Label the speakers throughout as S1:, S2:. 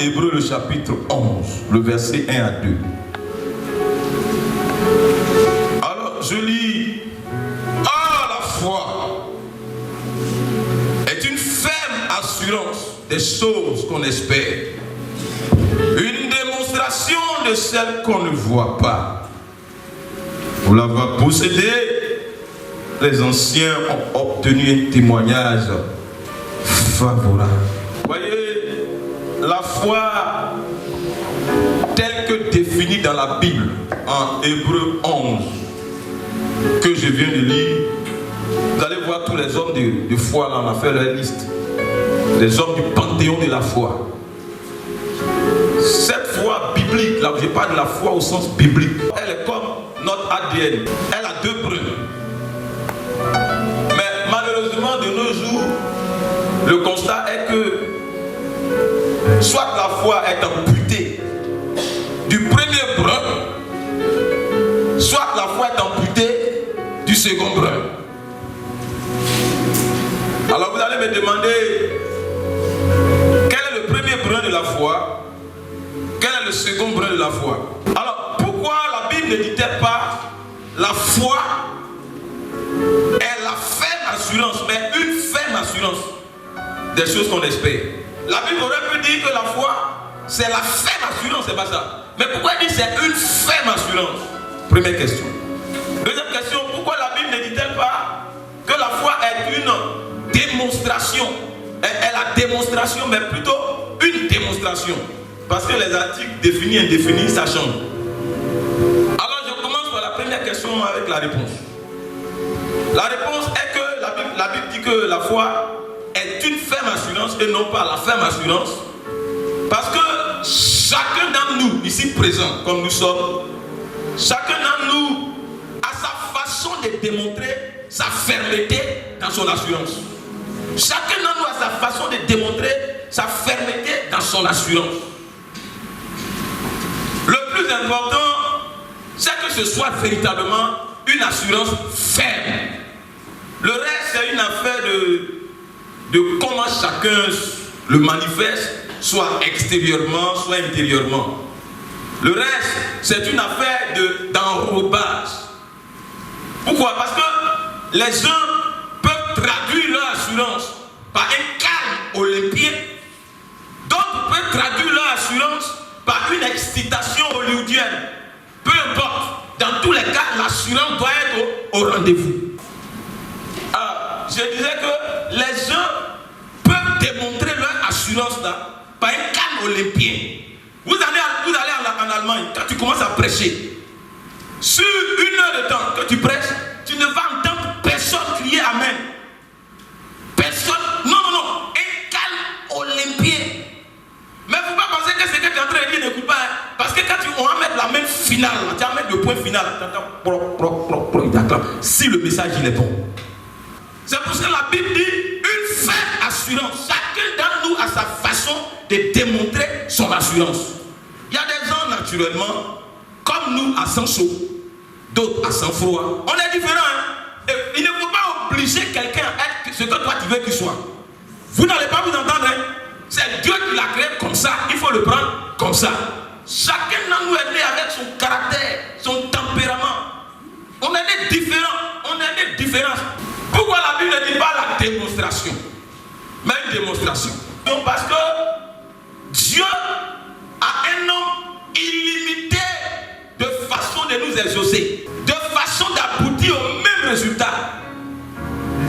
S1: Hébreux le chapitre 11, le verset 1 à 2. Alors je lis. La foi est une ferme assurance des choses qu'on espère, une démonstration de celles qu'on ne voit pas. Pour l'avoir possédé, les anciens ont obtenu un témoignage favorable. Voyez, la foi telle que définie dans la Bible, en Hébreux 11, que je viens de lire, vous allez voir tous les hommes de foi, là, on a fait leur liste. Les hommes du panthéon de la foi. Cette foi biblique, là, je parle de la foi au sens biblique. Elle est comme notre ADN. Elle a deux brins. Mais malheureusement, de nos jours, le constat est que soit la foi est amputée du premier brin, soit la foi est amputée du second brin. Alors vous allez me demander quel est le premier brin de la foi, quel est le second brin de la foi. Alors pourquoi la Bible ne dit-elle pas la foi est la ferme assurance, mais une ferme assurance des choses qu'on espère. La Bible aurait pu dire que la foi c'est la ferme assurance, c'est pas ça. Mais pourquoi elle dit c'est une ferme assurance? Première question. Deuxième question, pourquoi la Bible ne dit-elle pas que la foi est une démonstration? Elle a démonstration, mais plutôt une démonstration. Parce que les articles définis et indéfinis, ça change. Alors je commence par la première question avec la réponse. La réponse est que la Bible dit que la foi est une ferme assurance et non pas la ferme assurance. Parce que chacun d'entre nous, ici présent, comme nous sommes, chacun d'entre nous a sa façon de démontrer sa fermeté dans son assurance. Chacun d'entre nous a sa façon de démontrer sa fermeté dans son assurance. Le plus important, c'est que ce soit véritablement une assurance ferme. Le reste, c'est une affaire de comment chacun le manifeste, soit extérieurement, soit intérieurement. Le reste, c'est une affaire d'enrobage. Pourquoi? Parce que les gens peuvent traduire leur assurance par un calme olympien. D'autres peuvent traduire leur assurance par une excitation hollywoodienne. Peu importe. Dans tous les cas, l'assurance doit être au rendez-vous. Je disais que les gens peuvent démontrer leur assurance là, par un calme olympien. Vous allez en Allemagne, quand tu commences à prêcher, sur 1 heure de temps que tu prêches, tu ne vas entendre personne crier Amen. Personne. Non. Un calme olympien. Mais il ne faut pas penser que ce que tu es en train de dire n'écoute pas. Hein, parce que quand on va mettre la main finale, tu vas mettre le point final, tu entends, si le message il est bon. C'est pour ça que la Bible dit une ferme assurance. Chacun d'entre nous a sa façon de démontrer son assurance. Il y a des gens naturellement, comme nous, à sang chaud, d'autres à sang froid. On est différents. Hein? Et il ne faut pas obliger quelqu'un à être ce que toi tu veux qu'il soit. Vous n'allez pas vous entendre. Hein? C'est Dieu qui l'a créé comme ça. Il faut le prendre comme ça. Chacun d'entre nous est né avec son caractère, son tempérament. On est né différents. On est né différents. Pourquoi la Bible ne dit pas la démonstration, mais une démonstration? Parce que Dieu a un nombre illimité de façons de nous exaucer, de façon d'aboutir au même résultat,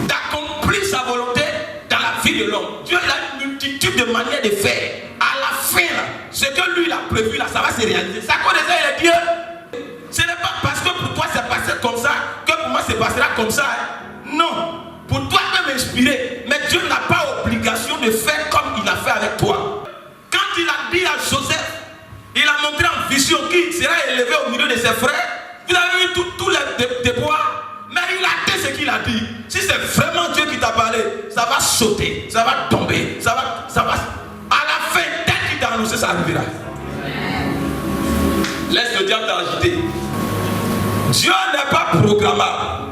S1: d'accomplir sa volonté dans la vie de l'homme. Dieu a une multitude de manières de faire. À la fin, là, ce que lui il a prévu, là, ça va se réaliser. Ça connaissait il est Dieu. Ce n'est pas parce que pour toi c'est passé comme ça que pour moi c'est passera comme ça. Hein. Non, pour toi tu peux m'inspirer, mais Dieu n'a pas obligation de faire comme il a fait avec toi. Quand il a dit à Joseph, il a montré en vision qu'il sera élevé au milieu de ses frères. Vous avez vu tous les déboires, mais il a dit ce qu'il a dit. Si c'est vraiment Dieu qui t'a parlé, ça va sauter, ça va tomber, ça va. À la fin, dès qu'il t'a annoncé, ça arrivera. Laisse le diable t'agiter. Dieu n'est pas programmable.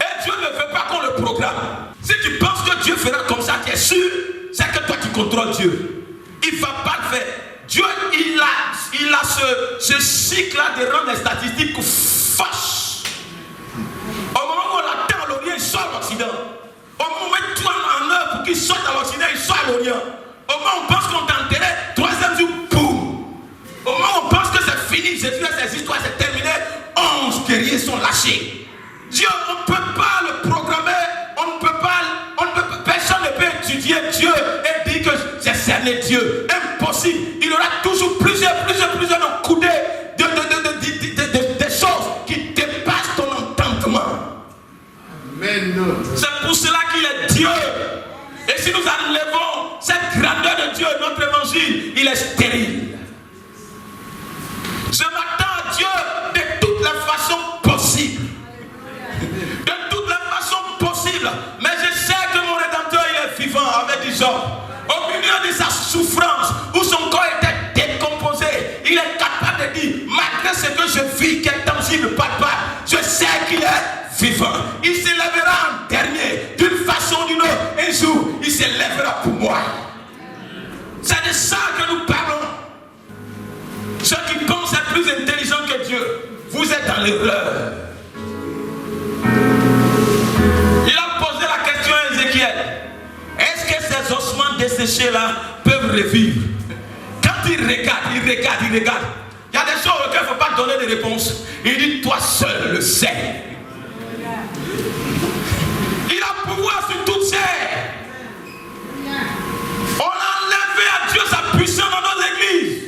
S1: Et Dieu ne veut pas qu'on le programme. Si tu penses que Dieu fera comme ça, tu es sûr, c'est que toi tu contrôles Dieu. Il ne va pas le faire. Dieu, il a ce cycle-là de rendre les statistiques fâches. Au moment où on l'attend à l'Orient, il sort à l'Occident. Au moment où on met tout en œuvre pour qu'il sorte à l'Occident, il sort à l'Orient. Au moment où on pense qu'on t'a enterré, troisième jour, boum. Au moment où on pense que c'est fini, Jésus et ses histoires, c'est terminé, 11 guerriers sont lâchés. Dieu, on ne peut pas le programmer, personne ne peut étudier Dieu et dire que j'ai cerné Dieu. Impossible. Il y aura toujours plusieurs coudées de choses qui dépassent ton entendement. Amen. C'est pour cela qu'il est Dieu. Et si nous enlevons cette grandeur de Dieu, notre évangile, il est stérile. Je m'attends à Dieu de toutes les façons possibles. De toutes les façons possibles. Mais je sais que mon Rédempteur, il est vivant avec des hommes. Au milieu de sa souffrance, où son corps était décomposé, il est capable de dire, malgré ce que je vis, qui est tangible, palpable, je sais qu'il est vivant. Il se lèvera en dernier, d'une façon ou d'une autre. Un jour, il se lèvera pour moi. C'est de ça que nous parlons. Ceux qui pensent être plus intelligents que Dieu, vous êtes dans l'erreur. Il a posé la question à Ézéchiel. Est-ce que ces ossements desséchés là peuvent revivre? Quand il regarde. Il y a des choses auxquelles il ne faut pas donner de réponse. Il dit, toi seul le sais. Il a pouvoir sur toutes ces. On a enlevé à Dieu sa puissance dans nos églises.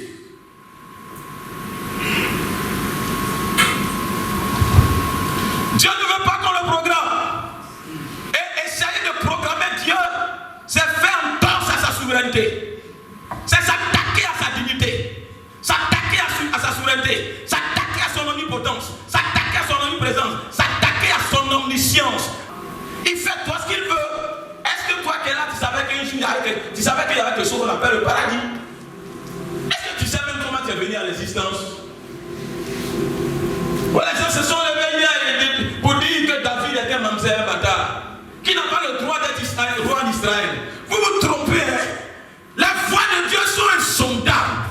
S1: Dieu ne veut pas qu'on le programme. Et essayer de programmer Dieu, c'est faire une torse à sa souveraineté. C'est s'attaquer à sa dignité. S'attaquer à sa souveraineté. S'attaquer à son omnipotence. S'attaquer à son omniprésence. S'attaquer à son omniscience. Il fait toi ce qu'il veut. Est-ce que toi qui es là, tu savais qu'un jour, tu savais qu'il y avait quelque chose qu'on appelle le paradis? Est-ce que tu sais même comment tu es venu à l'existence? Voilà, les gens se sont levés hier pour dire que David était mamzé un bâtard, qui n'a pas le droit d'être roi d'Israël. Vous vous trompez, hein? Les voies de Dieu sont insondables.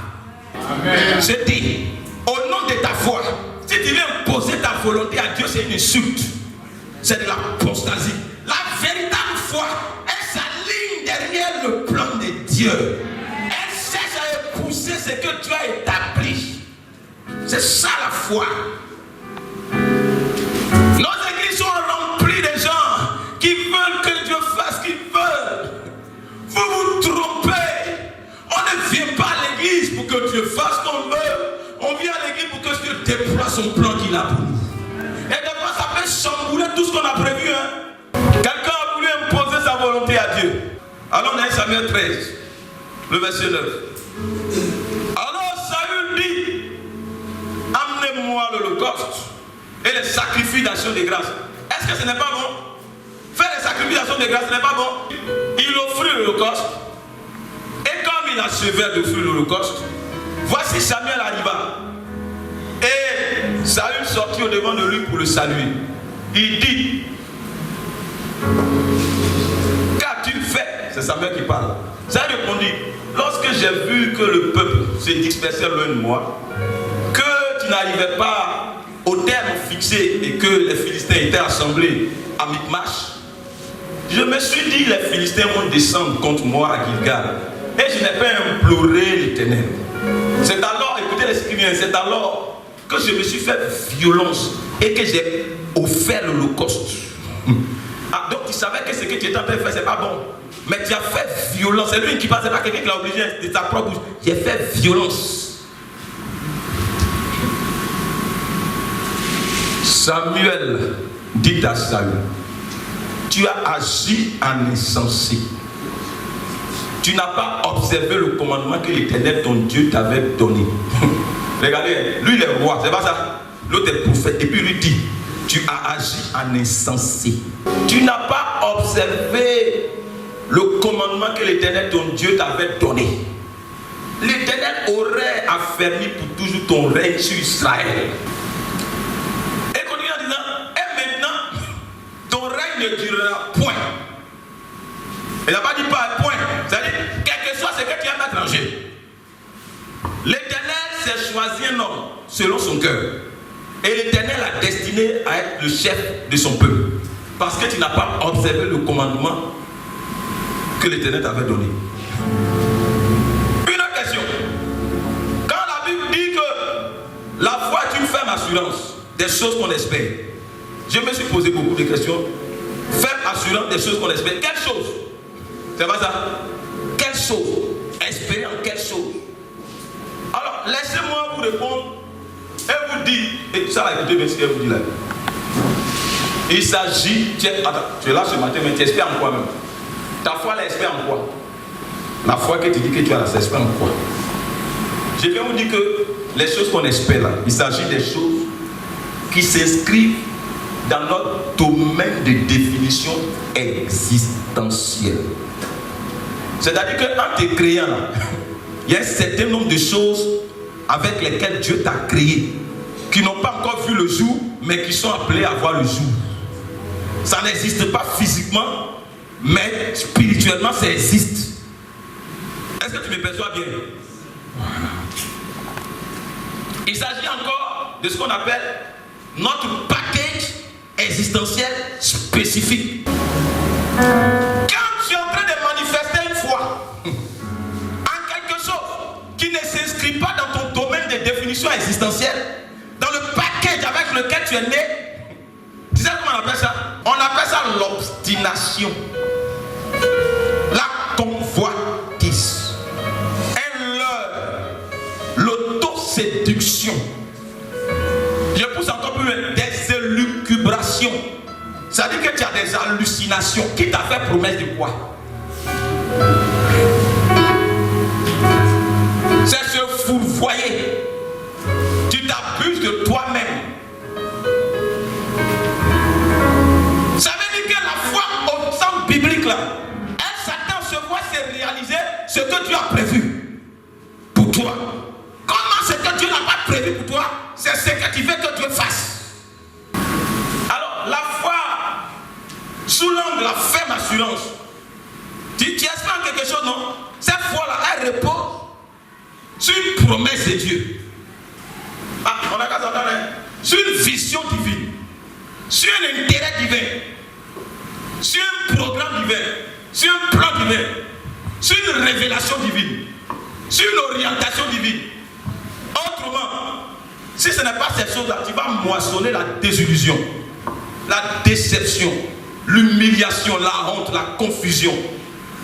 S1: Amen. Je dis, au nom de ta foi, si tu viens imposer ta volonté à Dieu, c'est une insulte. C'est de l'apostasie. La véritable foi, elle s'aligne derrière le plan de Dieu. Elle cherche à épouser ce que Dieu a établi. C'est ça la foi. Nos églises sont remplies de gens qui veulent que Dieu fasse ce qu'ils veulent. Vous vous trompez. On ne vient pas à l'église pour que Dieu fasse ce qu'on veut. On vient à l'église pour que Dieu déploie son plan qu'il a pour nous. Et des fois, ça peut chambouler tout ce qu'on a prévu. Hein? Quelqu'un a voulu imposer sa volonté à Dieu. Alors, on a Samuel 13, le verset 9. Alors, Saül dit, amenez-moi l'holocauste et les sacrifices d'action de grâce. Est-ce que ce n'est pas bon? Faire les sacrifices d'action de grâce, ce n'est pas bon? Il offrit l'holocauste. Et comme il achevait d'offrir l'holocauste, voici Samuel arriva. Et Saül sortit au devant de lui pour le saluer. Il dit, qu'as-tu fait? C'est Samuel qui parle. Saül répondit, lorsque j'ai vu que le peuple se dispersait loin de moi, que tu n'arrivais pas au terme fixé et que les Philistins étaient assemblés à Michmash, je me suis dit, les Philistins vont descendre contre moi à Gilgal. Et je n'ai pas imploré l'Éternel. C'est alors, écoutez les Scriptures, c'est alors que je me suis fait violence et que j'ai offert l'holocauste. Ah, donc tu savais que ce que tu étais en train de faire, c'est pas bon. Mais tu as fait violence. C'est lui qui parle, c'est pas quelqu'un qui l'a obligé de sa propre bouche. J'ai fait violence. Samuel dit à Saül, tu as agi en insensé. Tu n'as pas observé le commandement que l'Éternel, ton Dieu, t'avait donné. Regardez, lui il est roi, c'est pas ça. L'autre est prophète. Et puis lui dit, tu as agi en insensé. Tu n'as pas observé le commandement que l'Éternel, ton Dieu, t'avait donné. L'Éternel aurait affermi pour toujours ton règne sur Israël. Et continue en disant, et maintenant, ton règne ne durera point. Il n'a pas dit pas point. C'est-à-dire, quel que soit ce que tu aimes mettre en jeu. L'Éternel s'est choisi un homme selon son cœur. Et l'Éternel a destiné à être le chef de son peuple. Parce que tu n'as pas observé le commandement que l'Éternel t'avait donné. Une autre question. Quand la Bible dit que la foi est une ferme assurance des choses qu'on espère, je me suis posé beaucoup de questions. Ferme assurance des choses qu'on espère. Quelle chose? C'est pas ça? Quelle chose? Espérer en quelle chose? Alors, laissez-moi vous répondre et vous dire, et ça là, écoutez bien ce qu'elle vous dit là. Il s'agit, tu es là ce matin, mais tu espères en quoi même? Ta foi, elle espère en quoi? La foi que tu dis que tu as là, ça espère en quoi? Je viens vous dire que les choses qu'on espère là, il s'agit des choses qui s'inscrivent dans notre domaine de définition existentielle. C'est-à-dire qu'en te créant là, il y a un certain nombre de choses avec lesquelles Dieu t'a créé, qui n'ont pas encore vu le jour, mais qui sont appelées à voir le jour. Ça n'existe pas physiquement, mais spirituellement ça existe. Est-ce que tu me perçois bien? Il s'agit encore de ce qu'on appelle notre package existentiel spécifique. Quand tu es en train de manifester une foi en quelque chose qui ne s'inscrit pas dans ton domaine de définition existentielle, dans le package avec lequel tu es né, tu sais comment on appelle ça? On appelle ça l'obstination, la convoitise, l'autoséduction. Je pousse encore plus loin, des élucubrations. Ça veut dire que tu as des hallucinations. Qui t'a fait promesse de quoi? C'est se fourvoyer. Tu t'abuses de toi-même. Ça veut dire que la foi au sens biblique là, elle s'attend se voit se réaliser ce que Dieu a prévu pour toi. Comment ce que Dieu n'a pas prévu pour toi, c'est ce que tu veux que Dieu fasse. Alors la foi sous l'angle de la ferme assurance, tu espères quelque chose, non? Cette foi là, elle repose sur une promesse de Dieu. Ah, on a qu'à s'entendre, hein? Sur une vision divine, sur un intérêt divin, sur un programme divin, sur un plan divin, sur une révélation divine, sur une orientation divine. Autrement, si ce n'est pas cette chose-là, tu vas moissonner la désillusion, la déception, l'humiliation, la honte, la confusion.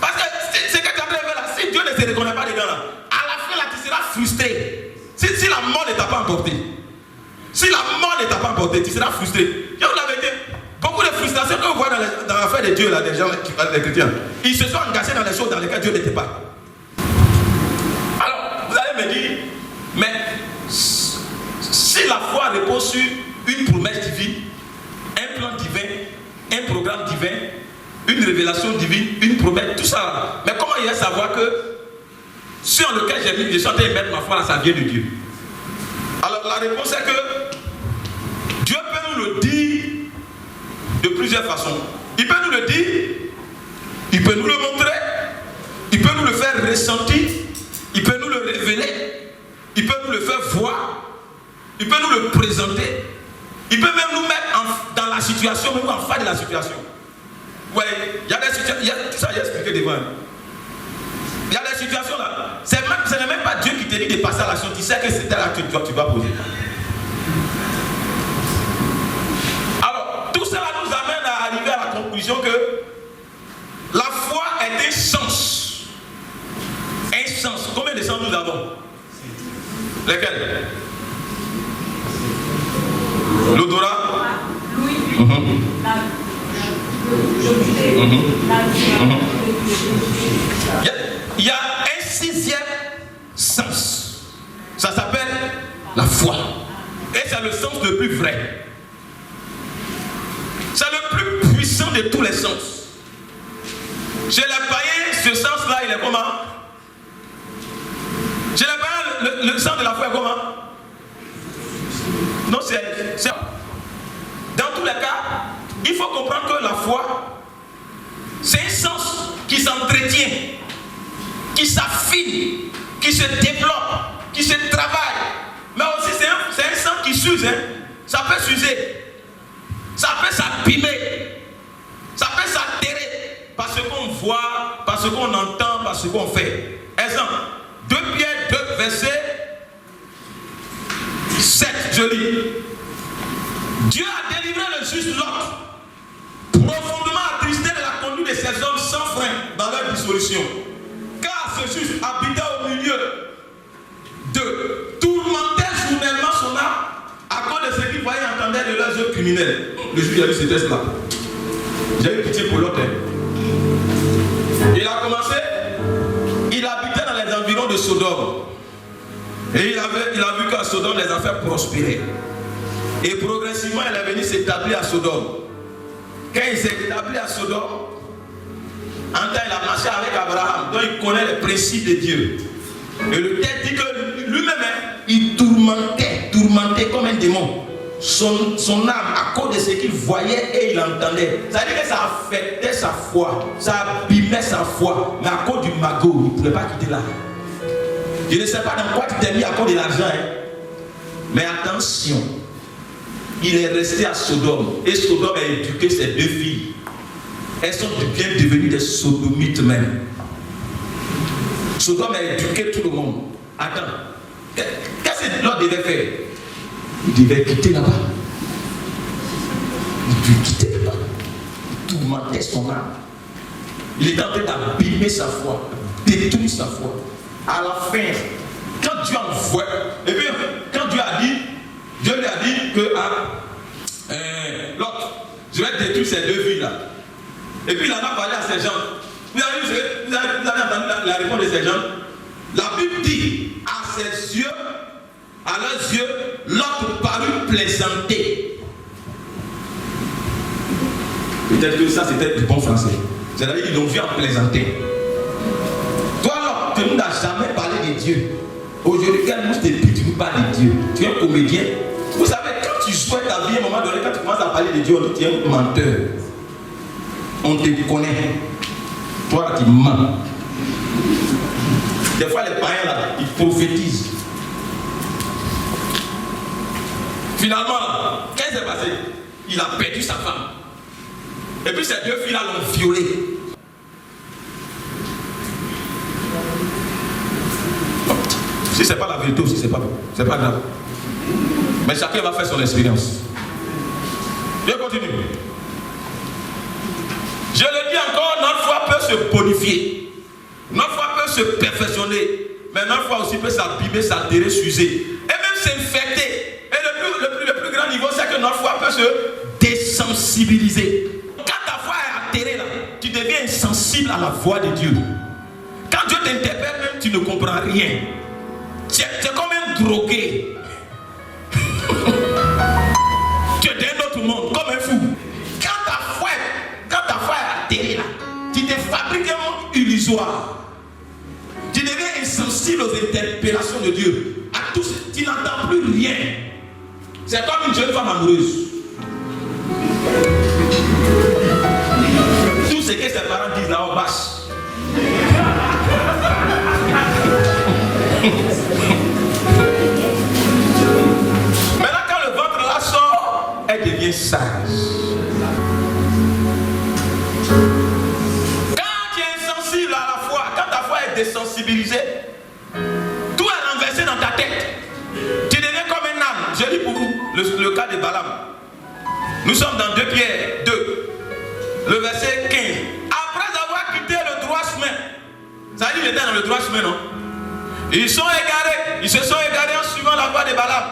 S1: Parce que ce que tu as fait là, si Dieu ne se reconnaît pas dedans là, à la fin là, tu seras frustré. Si la mort ne t'a pas emporté, si la mort ne t'a pas emporté, tu seras frustré. Je vous l'avais dit, beaucoup de frustrations que vous voyez dans l'affaire de Dieu, là, des gens, les chrétiens, ils se sont engagés dans les choses dans lesquelles Dieu n'était pas. Alors, vous allez me dire, mais si la foi repose sur une promesse divine, un plan divin, un programme divin, une révélation divine, une promesse, tout ça, mais comment il va savoir que sur lequel j'ai mis de chanter et mettre ma foi là, ça vient de Dieu? Alors la réponse est que Dieu peut nous le dire de plusieurs façons. Il peut nous le dire, il peut nous le montrer, il peut nous le faire ressentir, il peut nous le révéler, il peut nous le faire voir, il peut nous le présenter, il peut même nous mettre dans la situation, même en face de la situation. Ouais, il y a des situations, tout ça j'ai expliqué devant. Il y a des situations là, ce n'est même pas Dieu qui te dit de passer à l'action, tu sais que c'est tel acte que tu vas poser. Alors, tout cela nous amène à arriver à la conclusion que la foi est un sens. Un sens. Combien de sens nous avons? Lesquels? L'odorat?
S2: Oui.
S1: Il y a un sixième sens. Ça s'appelle la foi. Et c'est le sens le plus vrai. C'est le plus puissant de tous les sens. Chez les païens, ce sens-là, il est comment? Chez les païens, le sens de la foi est comment? Non, c'est... Dans tous les cas, il faut comprendre que la foi, c'est un sens qui s'entretient, qui s'affine, qui se développe, qui se travaille. Mais aussi c'est un sang qui s'use. Hein. Ça peut s'user, ça peut s'abîmer, ça peut s'altérer par ce qu'on voit, par ce qu'on entend, par ce qu'on fait. Exemple, 2 Pierre 2, verset 7, je lis. Dieu a délivré le juste Lot, profondément attristé de la conduite de ces hommes sans frein dans leur dissolution. Car ce juste habitait au milieu de tourmenter journellement son âme à cause de ce qu'ils voyaient et entendaient de leurs œuvres criminelles. Le juge a vu ce texte-là. J'ai eu pitié pour l'autre. Il a commencé, il habitait dans les environs de Sodome. Et il a vu qu'à Sodome, les affaires prospéraient. Et progressivement, il est venu s'établir à Sodome. Quand il s'est établi à Sodome, en temps, il a marché avec Abraham. Donc, il connaît les principes de Dieu. Et le texte dit que lui-même, il tourmentait comme un démon son âme à cause de ce qu'il voyait et il entendait. Ça veut dire que ça affectait sa foi, ça abîmait sa foi. Mais à cause du magot, il ne pouvait pas quitter là. Je ne sais pas dans quoi tu t'es mis à cause de l'argent. Hein. Mais attention, il est resté à Sodome. Et Sodome a éduqué ses 2 filles. Elles sont bien devenues des sodomites même. Sodome a éduqué tout le monde. Attends, qu'est-ce que l'autre devait faire? Il devait quitter là-bas. Il devait quitter là-bas. Il tourmentait son âme. Il était en train d'abîmer sa foi, détruire sa foi. À la fin, quand Dieu envoie, et puis quand Dieu lui a dit que l'autre, je vais détruire ces 2 filles là. Et puis il en a parlé à ces gens. Vous avez entendu la réponse de ces gens? La Bible dit à ses yeux, à leurs yeux, l'autre parut plaisanter. Peut-être que ça c'était du bon français. C'est-à-dire qu'ils l'ont vu en plaisanter. Toi là, tu ne nous as jamais parlé de Dieu. Aujourd'hui, quel mousse de pute tu nous parles de Dieu? Tu es un comédien. Vous savez, quand tu joues ta vie, à un moment donné, quand tu commences à parler de Dieu, on dit tu es un menteur. On te connaît. Toi qui mens. Des fois, les païens là, ils prophétisent. Finalement, qu'est-ce qui s'est passé? Il a perdu sa femme. Et puis ces 2 filles là l'ont violé. Si ce n'est pas la vérité aussi, c'est pas grave. Mais chacun va faire son expérience. Je continue. Je le dis encore, notre foi peut se bonifier. Notre foi peut se perfectionner. Mais notre foi aussi peut s'abîmer, s'altérer, s'user. Et même s'infecter. Et le plus grand niveau, c'est que notre foi peut se désensibiliser. Quand ta foi est altérée, là, tu deviens insensible à la voix de Dieu. Quand Dieu t'interpelle, même tu ne comprends rien. Tu es comme un drogué. Tu es d'un autre monde, comme un fou. Quand ta foi est altérée, là, tu te fabriques un monde illusoire. Tu deviens insensible aux interpellations de Dieu. À tout, tu n'entends plus rien. C'est comme une jeune femme amoureuse. Tout ce que ses parents disent là, on bâche. Maintenant, quand le ventre là sort, elle devient sage. Quand tu es insensible à la foi, quand ta foi est désensibilisée, tout est renversé dans ta tête. Tu deviens comme un âne. Je lis pour vous le cas de Balaam. Nous sommes dans 2 Pierre 2, le verset 15. Après avoir quitté le droit chemin, ça dit qu'il était dans le droit chemin, non? Ils se sont égarés en suivant la voie de Balaam,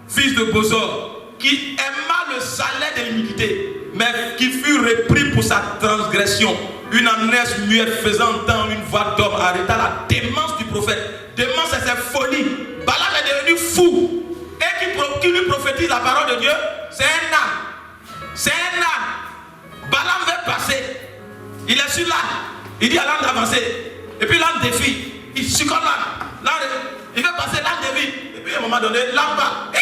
S1: fils de Bosor, qui aima le salaire de l'iniquité, mais qui fut repris pour sa transgression. Une ânesse muette faisant entendre une voix d'homme arrêta la démence du prophète. Démence, c'est cette folie. Balaam est devenu fou. Et qui lui prophétise la parole de Dieu, c'est un âne. C'est un âne. Balaam veut passer. Il est sur l'âne. Il dit à l'âne d'avancer. Et puis l'âne défie. Il succombe l'âne. Il veut passer l'âne défie. Et puis à un moment donné, l'âne part.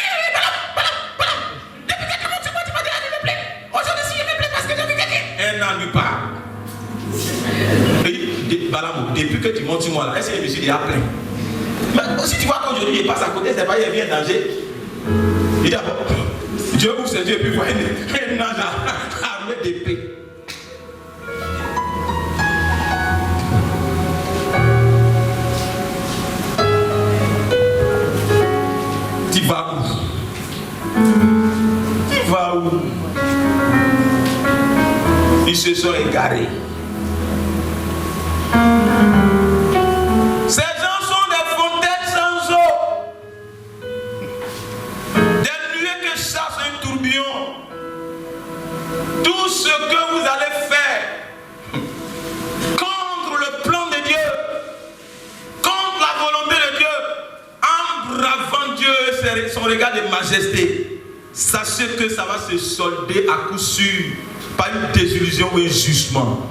S1: Balaam. Depuis quelques mois, tu m'as dit, il me plaît. Aujourd'hui, si il me plaît, parce que j'ai vu quelqu'un. Un âne lui part. Il dit, Balaam, depuis que tu montes sur moi là, est-ce que je me suis déjà plaint? Mais si tu vois qu'aujourd'hui il passe à côté, c'est pas il y a un danger. Il dit d'abord, Dieu ouvre ses yeux et puis voit un ange armé d'épée. Tu vas où? Tu vas où? Ils se sont égarés. Ces gens sont des fontaines sans eau, des nuées que chasse un tourbillon. Tout ce que vous allez faire contre le plan de Dieu, contre la volonté de Dieu, en bravant Dieu et son regard de majesté, sachez que ça va se solder à coup sûr par une désillusion ou un jugement.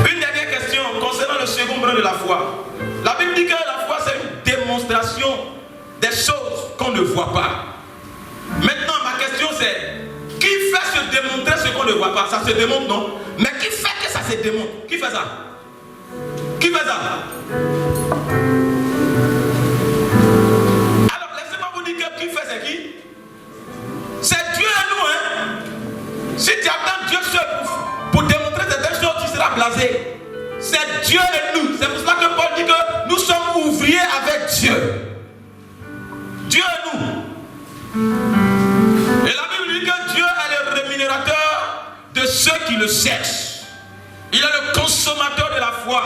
S1: Une dernière question concernant le second brin de la foi. La Bible dit que la foi c'est une démonstration des choses qu'on ne voit pas. Maintenant ma question c'est, qui fait se démontrer ce qu'on ne voit pas? Ça se démontre, non? Mais qui fait que ça se démontre? Qui fait ça? Qui fait ça? Alors laissez-moi vous dire que qui fait c'est qui? C'est Dieu et nous, hein? Si tu attends Dieu seul pour démontrer certaines choses, tu seras blasé. C'est Dieu et nous. C'est pour cela que Paul dit que nous sommes ouvriers avec Dieu. Dieu et nous. Et la Bible dit que Dieu est le rémunérateur de ceux qui le cherchent. Il est le consommateur de la foi.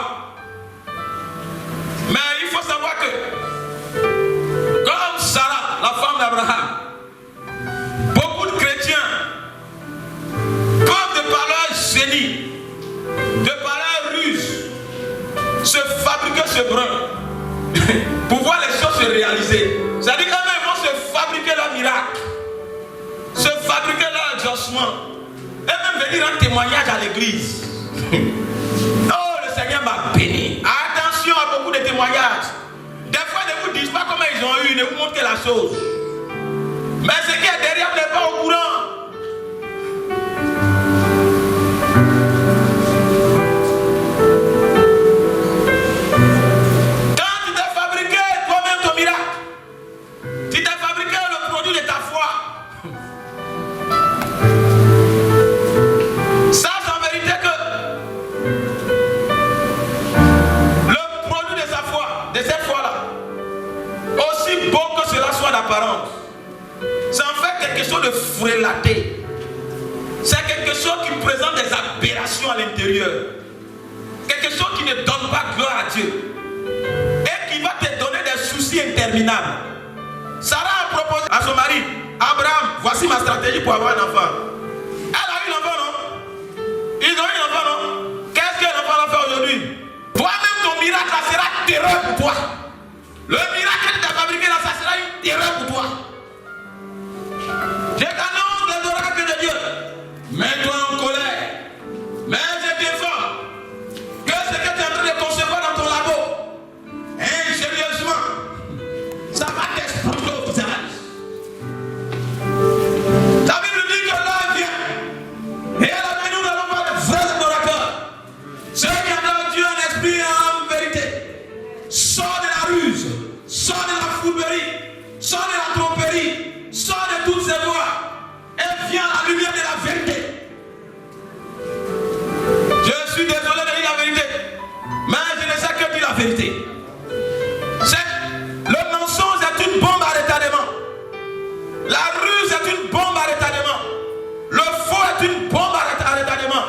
S1: Mais il faut savoir que, comme Sarah, la femme d'Abraham, beaucoup de chrétiens peuvent, de par leur génie, de par leur ruse, se fabriquer ce brin pour voir les choses se réaliser. C'est-à-dire qu'eux-mêmes vont se fabriquer leur miracle, se fabriquer leur exaucement, et même venir en témoignage à l'église. Oh, le Seigneur m'a béni. Attention à beaucoup de témoignages. Des fois, ils ne vous disent pas comment ils ont eu, ils ne vous montrent que la chose. Mais ce qui est derrière, vous n'êtes pas au courant. Quand tu t'es fabriqué toi-même ton miracle, tu t'es fabriqué le produit de ta foi. Ça, c'est en vérité que le produit de sa foi, de cette foi-là, aussi beau que cela soit d'apparence, c'est en fait quelque chose de frélaté. C'est quelque chose qui présente des aberrations à l'intérieur. Quelque chose qui ne donne pas gloire à Dieu. Et qui va te donner des soucis interminables. Sarah a proposé à son mari, Abraham, voici ma stratégie pour avoir un enfant. Elle a eu l'enfant, non? Ils ont eu l'enfant, non? Qu'est-ce que l'enfant a fait aujourd'hui? Toi-même, ton miracle, ça sera terreur pour toi. Le miracle que tu as fabriqué là, ça sera une terreur pour toi. Je t'annonce les oracles de Dieu. Mets-toi en colère. Mais je défends que ce que tu es en train de concevoir dans ton labo, ingénieusement, ça va t'exploser au visage. La Bible dit que l'heure vient. Et à la fin, nous n'allons pas de vrais adorateurs. Ceux qui adorent Dieu en esprit et en vérité. Sors de la ruse, sors de la fourberie, sors de la tromperie, sors de toutes ces voies et viens à la lumière de la vérité. Je suis désolé de dire la vérité, mais je ne sais que dire la vérité. Le mensonge est une bombe à retardement. La ruse est une bombe à retardement. Le faux est une bombe à retardement.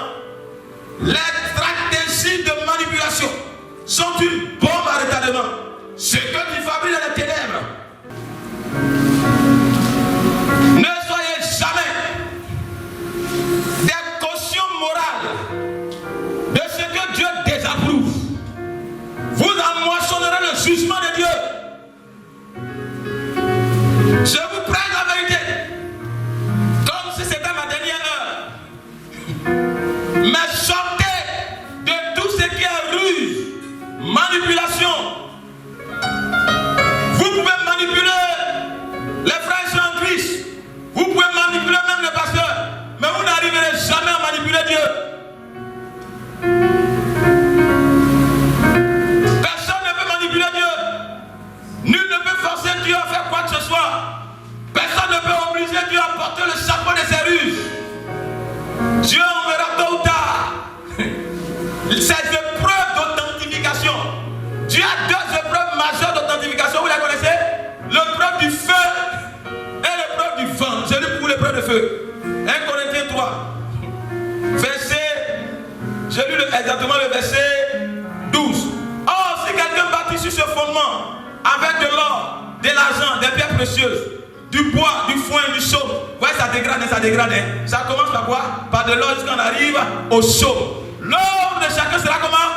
S1: Les stratégies de manipulation sont une bombe à retardement. Ce que tu fabriques dans les ténèbres, ne soyez jamais des cautions morales de ce que Dieu désapprouve. Vous en moissonnerez le jugement de Dieu. Je vous prête la vérité, comme si c'était ma dernière heure. Mais sortez de tout ce qui est ruse, manipulation. Vous pouvez manipuler les frères en Christ. Vous pouvez manipuler même les pasteurs. Mais vous n'arriverez jamais à manipuler Dieu. Ces épreuves d'authentification. Dieu a deux épreuves majeures d'authentification. Vous les connaissez? L'épreuve du feu et l'épreuve du vent. J'ai lu pour vous l'épreuve du feu. 1 Corinthiens 3. J'ai lu exactement le verset 12. Or, si quelqu'un bâtit sur ce fondement avec de l'or, de l'argent, des pierres précieuses, du bois, du foin, du chaume, vous voyez, ça dégrade, ça dégrade. Ça commence par quoi? Par de l'or jusqu'à on arrive au chaume. L'œuvre de chacun sera comment?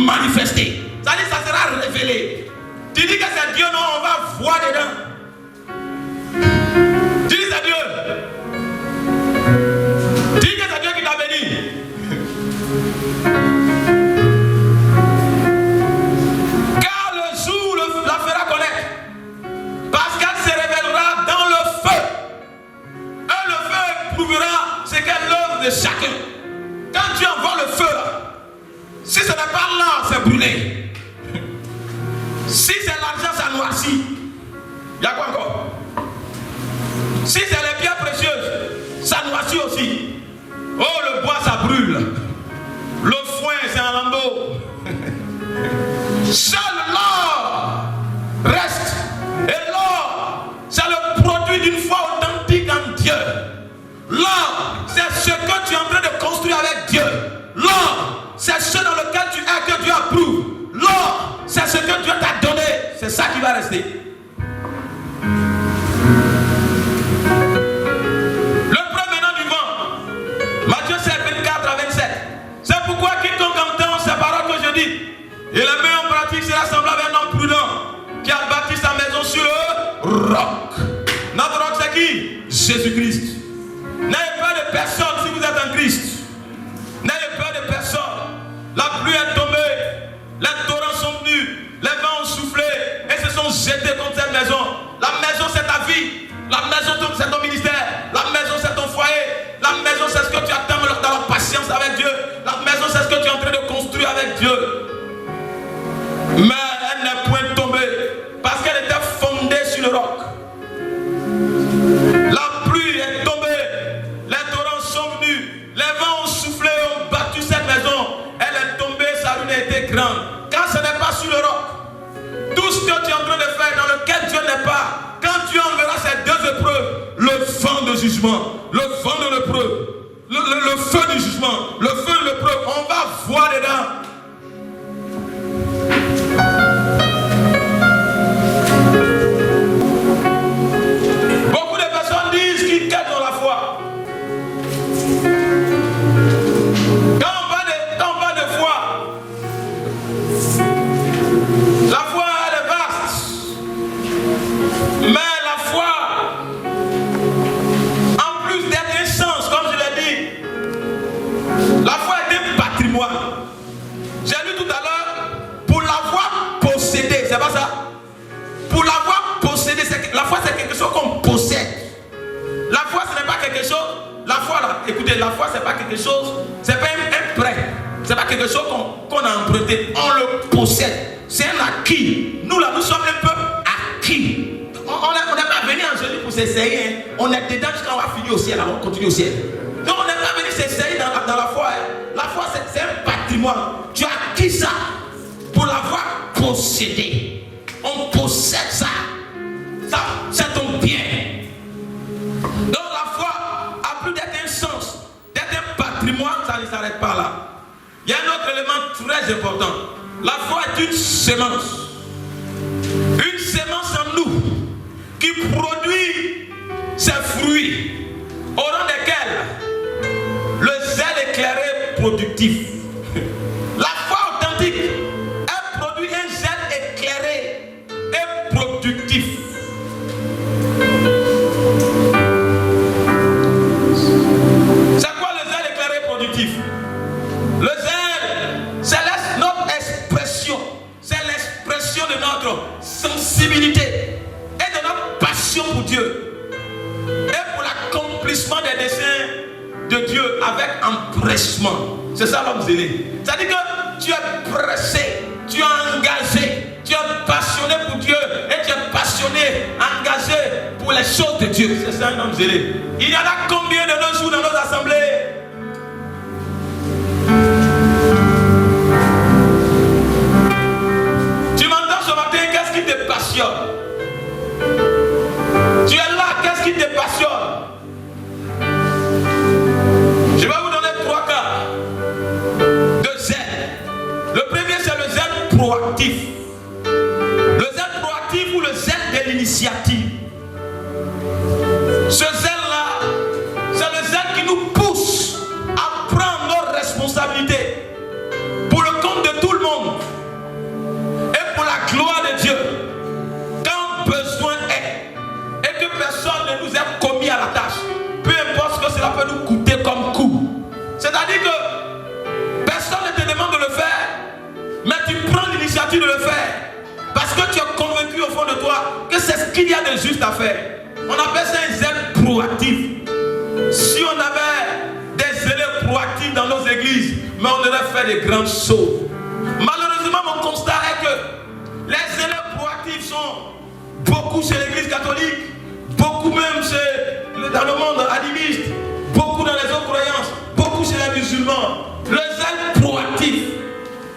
S1: Manifestée. C'est-à-dire ça sera révélé. Tu dis que c'est Dieu, non, on va voir dedans. Tu dis c'est Dieu. Tu dis que c'est Dieu qui t'a béni. Car le jour la fera connaître. Parce qu'elle se révélera dans le feu. Et le feu éprouvera ce qu'est l'œuvre de chacun. Quand tu envoies le feu là, si ce n'est pas là, c'est brûlé. Si c'est l'argent, ça noircit. Il y a quoi encore? Si c'est les pierres précieuses, ça noircit aussi. Oh, le bois, ça brûle. Le foin, c'est un lambeau. Seul l'or reste. Et l'or, c'est le produit d'une foi authentique en Dieu. L'or, c'est ce que tu es en train de construire avec Dieu. L'or, c'est ce dans lequel tu es que Dieu approuve. L'or, c'est ce que Dieu t'a donné. C'est ça qui va rester. L'épreuve maintenant du vent. Matthieu 7, 24 à 27. C'est pourquoi quiconque entend ces paroles que je dis et les met en pratique sera semblable à un homme prudent qui a bâti sa maison sur le roc. Notre roc c'est qui? Jésus-Christ. N'ayez peur de personne si vous êtes en Christ. N'ayez peur de personne. La pluie est tombée, les torrents sont venus, les vents ont soufflé et se sont jetés contre cette maison. La maison c'est ta vie, la maison c'est ton ministère, la maison c'est ton foyer, la maison c'est ce que tu attends dans la patience avec Dieu, la maison c'est ce que tu es en train de construire avec Dieu. Mais elle n'est point tombée parce qu'elle était fondée sur le roc. La pluie est tombée, les torrents sont venus, les vents ont soufflé, ont battu cette maison. Elle est tombée, sa ruine a été grande. Quand ce n'est pas sur le roc, tout ce que tu es en train de faire dans lequel Dieu n'est pas, quand tu enverras ces deux épreuves, le vent de jugement, le vent de l'épreuve, le feu du jugement, le feu de l'épreuve, on va voir dedans. Beaucoup de personnes disent qu'ils quittent dans la foi. Quand on parle de foi, la foi elle est vaste. Mais la foi, en plus d'être un sens, comme je l'ai dit, la foi est un patrimoine. J'ai lu tout à l'heure, pour l'avoir possédé, c'est pas ça? Pour l'avoir possédé, la foi c'est quelque chose qu'on possède. La foi ce n'est pas quelque chose, la foi là, écoutez, la foi c'est pas quelque chose, c'est pas un prêt, c'est pas quelque chose qu'on a emprunté, on le possède, c'est un acquis. Nous là, nous sommes un peu acquis. On n'est pas venu en Jésus pour s'essayer, hein. On est dedans jusqu'à on va finir au ciel, alors on continue au ciel. Donc on n'est pas venu s'essayer dans la foi. Hein. La foi c'est un patrimoine. Tu as acquis ça pour l'avoir possédé. On possède ça. Ça c'est ton bien. Donc la foi a plus d'être un sens, d'être un patrimoine, ça ne s'arrête pas là. Il y a un autre élément très important. La foi est une sémence. Une sémence en nous qui produit ses fruits, au rang desquels le zèle éclairé productif. La foi authentique, elle produit un zèle éclairé et productif. C'est quoi le zèle éclairé et productif? Le zèle, c'est notre expression, c'est l'expression de notre sensibilité et de notre passion pour Dieu et pour l'accomplissement des desseins de Dieu avec empressement. C'est ça l'homme zélé. C'est-à-dire que tu es pressé, tu es engagé, tu es passionné pour Dieu et tu es passionné, engagé pour les choses de Dieu. C'est ça un homme zélé. Il y en a combien de nos jours dans nos assemblées? l'habitude de le faire. Parce que tu es convaincu au fond de toi que c'est ce qu'il y a de juste à faire. On appelle ça un zèle proactif. Si on avait des zèles proactifs dans nos églises, mais on aurait fait des grandes choses. Malheureusement, mon constat est que les zèles proactifs sont beaucoup chez l'église catholique, beaucoup même dans le monde animiste, beaucoup dans les autres croyances, beaucoup chez les musulmans. Le zèle proactif,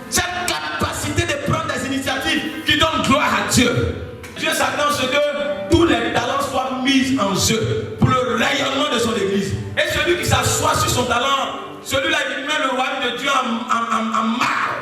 S1: cette capacité de prendre des initiatives qui donnent gloire à Dieu. Dieu s'attend à ce que tous les talents soient mis en jeu pour le rayonnement de son église. Et celui qui s'assoit sur son talent, celui-là il met le royaume de Dieu en marre.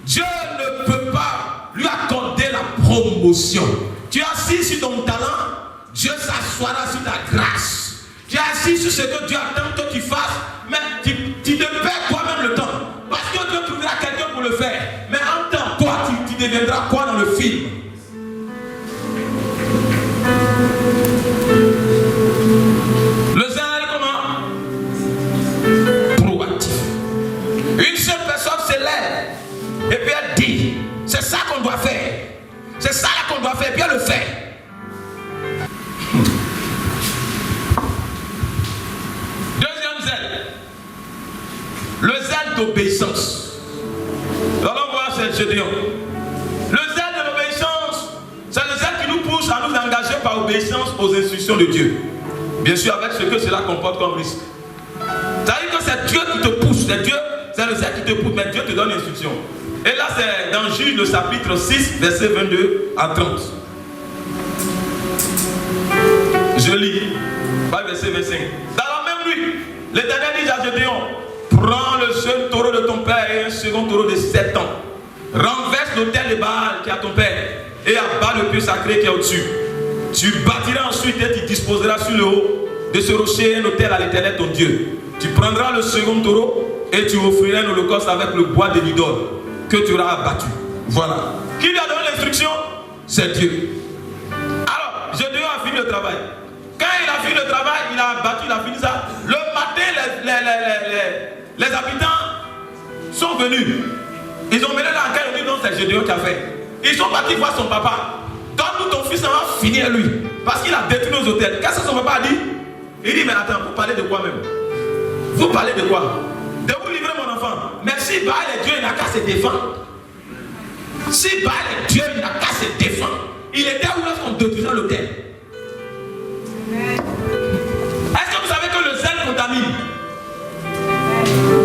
S1: Dieu ne peut pas lui accorder la promotion. Tu es assis sur ton talent, Dieu s'assoira sur ta grâce. Tu es assis sur ce que Dieu attend que tu fasses, mais tu te perds toi-même le temps. Parce que Dieu trouvera quelqu'un pour le faire. Mais en temps, toi, tu deviendras quoi dans le film? Le zèle comment? Proactif. Une seule personne se lève et puis elle dit, c'est ça qu'on doit faire. C'est ça qu'on doit faire, et puis elle le fait. Deuxième zèle. Le zèle d'obéissance. Allons voir cette Gédéon. Le zèle de l'obéissance, c'est le zèle qui nous pousse à nous engager par obéissance aux instructions de Dieu. Bien sûr, avec ce que cela comporte comme risque. C'est-à-dire que c'est Dieu qui te pousse, c'est le zèle qui te pousse, mais Dieu te donne l'instruction. Et là, c'est dans Juge, le chapitre 6, verset 22 à 30. Je lis, verset 25. Dans la même nuit, l'Éternel dit à Gédéon, prends le seul taureau de ton père et un second taureau de 7 ans. Renverse l'autel de Baal qui est à ton père et abat le pieu sacré qui est au-dessus. Tu bâtiras ensuite et tu disposeras sur le haut de ce rocher un autel à l'Éternel ton Dieu. Tu prendras le second taureau et tu offriras un holocauste avec le bois de l'idole que tu auras abattu. Voilà. Qui lui a donné l'instruction? C'est Dieu. Alors, Gédéon a fini le travail. Quand il a fini le travail, il a abattu, il a fini ça. Le matin, les habitants sont venus. Ils ont mené la enquête, ils ont dit non, c'est Gédéon qui a fait. Ils sont partis voir son papa. Donne-nous ton fils, on va finir lui. Parce qu'il a détruit nos hôtels. Qu'est-ce que son papa a dit? Il dit, mais attends, vous parlez de quoi même? Vous parlez de quoi? De vous livrer mon enfant. Mais si Baal est Dieu, il n'a qu'à se défendre. Si Baal est Dieu, il n'a qu'à se défendre. Il était où lorsqu'on détruisait l'hôtel? Est-ce que vous savez que le zèle contamine?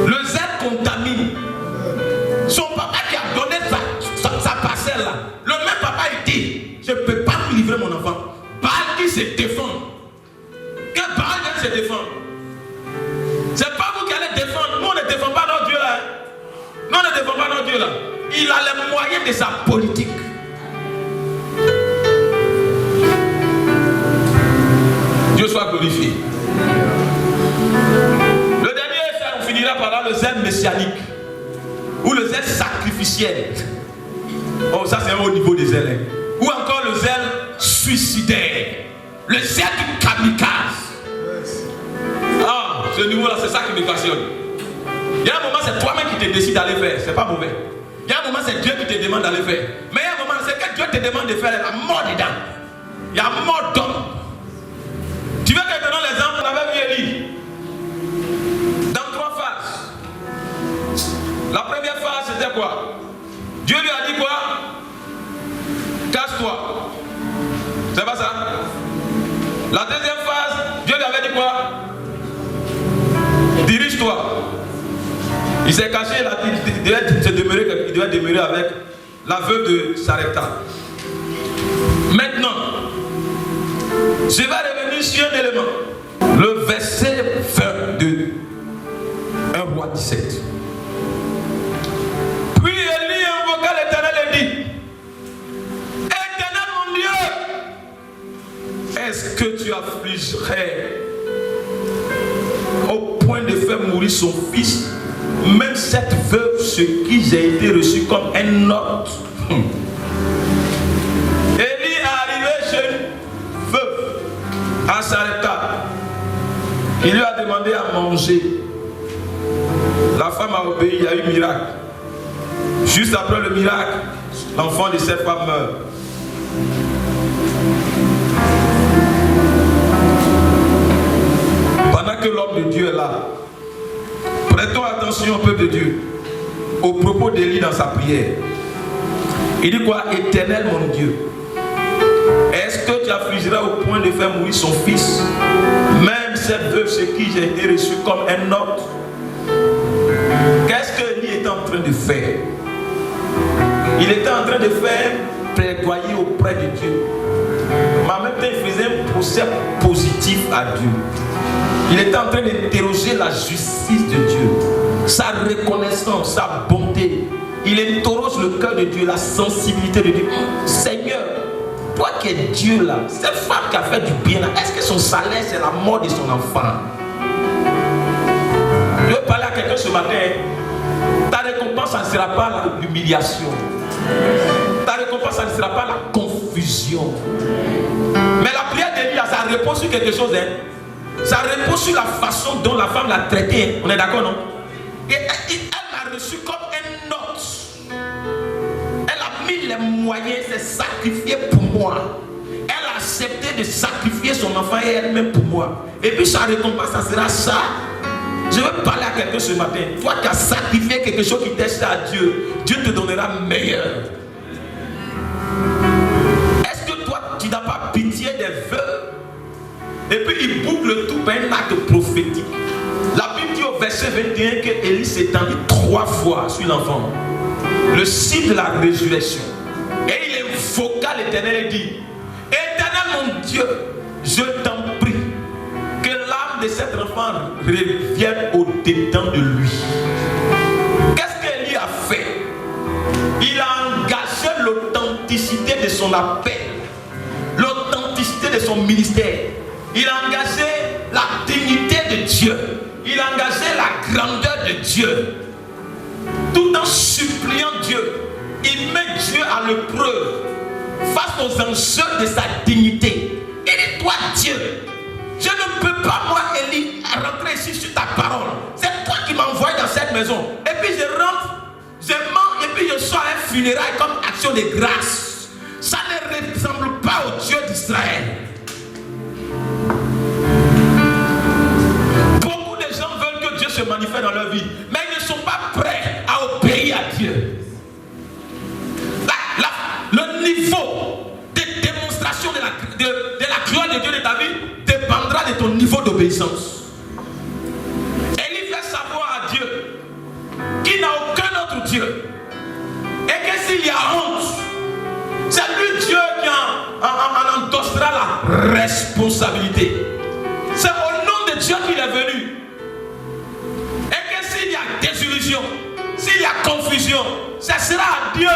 S1: Le zèle contamine. Son papa qui a donné sa parcelle là, le même papa il dit, je ne peux pas vous livrer mon enfant. Baal qui se défend. Que Baal vient se défendre. C'est pas vous qui allez défendre. Nous on ne défend pas notre Dieu là. Nous on ne défend pas notre Dieu là. Il a les moyens de sa politique. Dieu soit glorifié. Le dernier, on finira par là, le zèle messianique. Ou le zèle sacrificiel. Oh, ça c'est un haut niveau des zèles. Ou encore le zèle suicidaire. Le zèle du kamikaze. Ah, ce niveau-là, c'est ça qui me passionne. Il y a un moment, c'est toi-même qui te décides d'aller faire. C'est pas mauvais. Il y a un moment, c'est Dieu qui te demande d'aller faire. Mais il y a un moment, c'est que Dieu te demande de faire la mort dedans. Il y a mort d'homme. Tu veux que je te donne l'exemple? On avait vu Élie. Dans 3 phases. La première phase, c'était quoi? Dieu lui a dit quoi? Casse-toi. C'est pas ça? La deuxième phase, Dieu lui avait dit quoi? Dirige-toi. Il s'est caché, il devait demeurer avec la veuve de Sarepta. Maintenant, je vais revenir sur un élément. Le verset 22, 1 Roi 17. Puis Élie invoqua l'Éternel et dit, Éternel mon Dieu, est-ce que tu affligerais au point de faire mourir son fils, même cette veuve, ce qui j'ai été reçu comme un autre? Élie est arrivé chez une veuve à Sarepta. Il lui a demandé à manger. La femme a obéi, il y a eu miracle. Juste après le miracle, l'enfant de cette femme meurt. Pendant que l'homme de Dieu est là, prêtons attention au peuple de Dieu, au propos d'Élie dans sa prière. Il dit quoi? Éternel mon Dieu, est-ce que tu affligeras au point de faire mourir son fils, même cette veuve chez qui j'ai été reçu comme un autre? Qu'est-ce que Élie était en train de faire? Il était en train de faire plaidoyer auprès de Dieu. Mais en même temps, il faisait un procès positif à Dieu. Il était en train d'interroger la justice de Dieu, sa reconnaissance, sa bonté. Il interroge le cœur de Dieu, la sensibilité de Dieu. Seigneur, toi qui es Dieu là, cette femme qui a fait du bien là, est-ce que son salaire c'est la mort de son enfant? Je veux parler à quelqu'un ce matin. Ta récompense, ça ne sera pas l'humiliation. Ta récompense, ça ne sera pas la confusion. Mais la prière d'Élie, ça repose sur quelque chose. Ça repose sur la façon dont la femme l'a traité. On est d'accord, non? Et elle m'a reçu comme un hôte. Elle a mis les moyens, s'est sacrifiée pour moi. Elle a accepté de sacrifier son enfant et elle-même pour moi. Et puis sa récompense, ça sera ça. Je veux parler à quelqu'un ce matin. Toi qui as sacrifié quelque chose qui t'est cher à Dieu, Dieu te donnera meilleur. Est-ce que toi, tu n'as pas pitié des veuves? Et puis il boucle tout par un acte prophétique. La Bible dit au verset 21 que Élie s'étendit 3 fois sur l'enfant, le signe de la résurrection. Et il invoqua l'Éternel et dit: Éternel mon Dieu, je t'en prie que l'âme de cet enfant revienne au-dedans de lui. Qu'est-ce qu'Élie a fait? Il a engagé l'authenticité de son appel, l'authenticité de son ministère. Il a engagé la dignité de Dieu. Il a engagé la grandeur de Dieu. Tout en suppliant Dieu, il met Dieu à l'épreuve face aux enjeux de sa dignité. Il dit: toi Dieu, je ne peux pas, moi Élie, rentrer ici sur ta parole. C'est toi qui m'as envoyé dans cette maison. Et puis je rentre, je mange et puis je sors à un funérail comme action de grâce. Ça ne ressemble pas au Dieu d'Israël. Beaucoup de gens veulent que Dieu se manifeste dans leur vie, mais ils ne sont pas prêts à obéir à Dieu. Le niveau de démonstration de la gloire de Dieu de ta vie dépendra de ton niveau d'obéissance. Élie fait savoir à Dieu qu'il n'a aucun autre Dieu. Et que s'il y a honte, c'est lui Dieu qui en endossera la responsabilité. C'est au nom de Dieu qu'il est venu. Et que s'il y a désillusion, s'il y a confusion, ce sera à Dieu.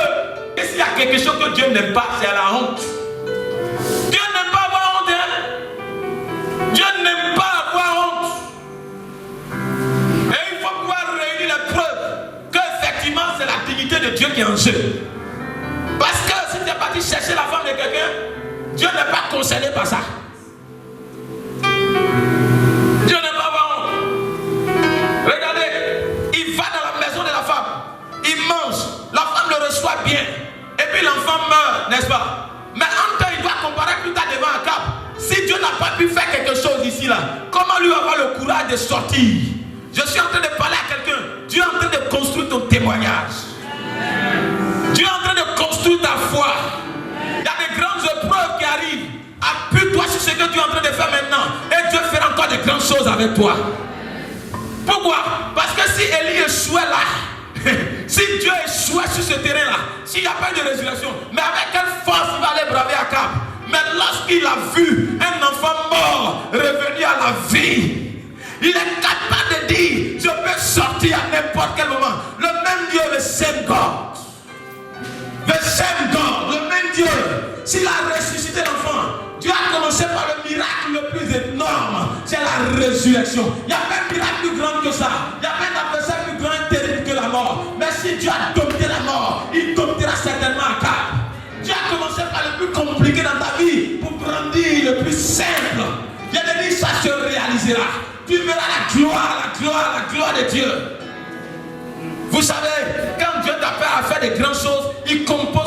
S1: Et s'il y a quelque chose que Dieu n'aime pas, c'est à la honte. Dieu n'aime pas avoir honte. Dieu n'aime pas avoir honte. Et il faut pouvoir réunir les preuves qu'effectivement c'est la dignité de Dieu qui est en jeu. Parce que si tu es parti chercher la femme de quelqu'un, Dieu n'est pas concerné par ça. Dieu n'aime pas avoir honte. Regardez, il va dans la maison de la femme, il mange, la femme le reçoit bien, et puis l'enfant meurt, n'est-ce pas? Mais en temps, il doit comparer plus tard devant Akab. Si Dieu n'a pas pu faire quelque chose ici, là, comment lui avoir le courage de sortir? Je suis en train de parler à quelqu'un. Dieu est en train de construire ton témoignage. Dieu est en train de construire ta foi. Il y a des grandes épreuves qui arrivent. Appuie-toi sur ce que tu es en train de faire maintenant. Et Dieu fera encore de grandes choses avec toi. Pourquoi? Parce que si Élie échouait là, si Dieu échouait sur ce terrain-là, s'il n'y a pas de résurrection, mais avec quelle force il va aller braver Akab? Mais lorsqu'il a vu un enfant mort revenir à la vie, il est capable de dire: je peux sortir à n'importe quel moment. Le même Dieu, le same God. Le same God, le même Dieu. S'il a ressuscité l'enfant, Dieu a commencé par le miracle le plus énorme, c'est la résurrection. Il n'y a pas un miracle plus grand que ça. Il n'y a pas un adversaire plus grand et terrible que la mort. Mais si Dieu a dompté la mort, il domptera certainement Akab. Dieu a commencé par le plus compliqué dans ta vie pour brandir le plus simple. Dieu a dit: ça se réalisera. Tu verras la gloire de Dieu. Vous savez, quand Dieu t'appelle à faire de grandes choses, il compose